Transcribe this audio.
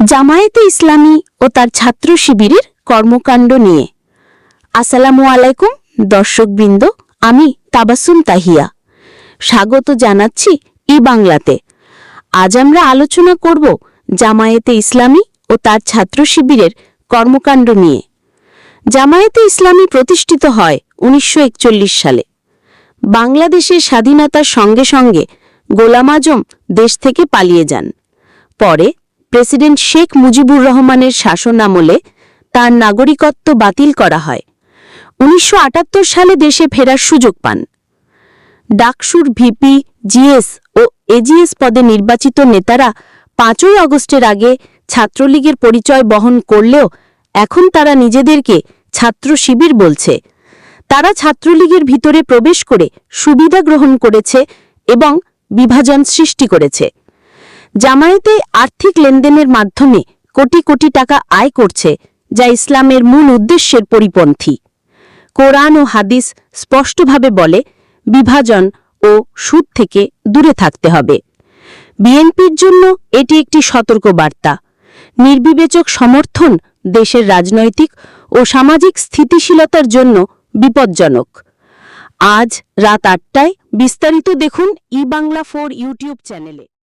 জামায়াতে ইসলামী ও তার ছাত্র শিবিরের কর্মকাণ্ড নিয়ে। আসসালামু আলাইকুম দর্শকবৃন্দ, আমি তাবাসসুম তাহিয়া স্বাগত জানাচ্ছি বাংলাতে। আজ আমরা আলোচনা করব জামায়াতে ইসলামী ও তার ছাত্র শিবিরের কর্মকাণ্ড নিয়ে। জামায়াতে ইসলামী প্রতিষ্ঠিত হয় 1941 সালে। বাংলাদেশের স্বাধীনতার সঙ্গে সঙ্গে গোলাম আজম দেশ থেকে পালিয়ে যান। পরে প্রেসিডেন্ট শেখ মুজিবুর রহমানের শাসনামলে তার নাগরিকত্ব বাতিল করা হয়। 1978 সালে দেশে ফেরার সুযোগ পান। ডাকসুর ভিপি, জিএস ও এজিএস পদে নির্বাচিত নেতারা 5ই আগস্টের আগে ছাত্রলীগের পরিচয় বহন করলেও এখন তারা নিজেদেরকে ছাত্র শিবির বলছে। তারা ছাত্রলীগের ভিতরে প্রবেশ করে সুবিধা গ্রহণ করেছে এবং বিভাজন সৃষ্টি করেছে। জামায়াতে আর্থিক লেনদেনের মাধ্যমে কোটি কোটি টাকা আয় করছে, যা ইসলামের মূল উদ্দেশ্যের পরিপন্থী। কোরআন ও হাদিস স্পষ্টভাবে বলে, বিভাজন ও সুদ থেকে দূরে থাকতে হবে। বিএনপির জন্য এটি একটি সতর্ক বার্তা। নির্বিবেচক সমর্থন দেশের রাজনৈতিক ও সামাজিক স্থিতিশীলতার জন্য বিপজ্জনক। আজ রাত 8টায় বিস্তারিত দেখুন বাংলা 4 ইউটিউব চ্যানেলে।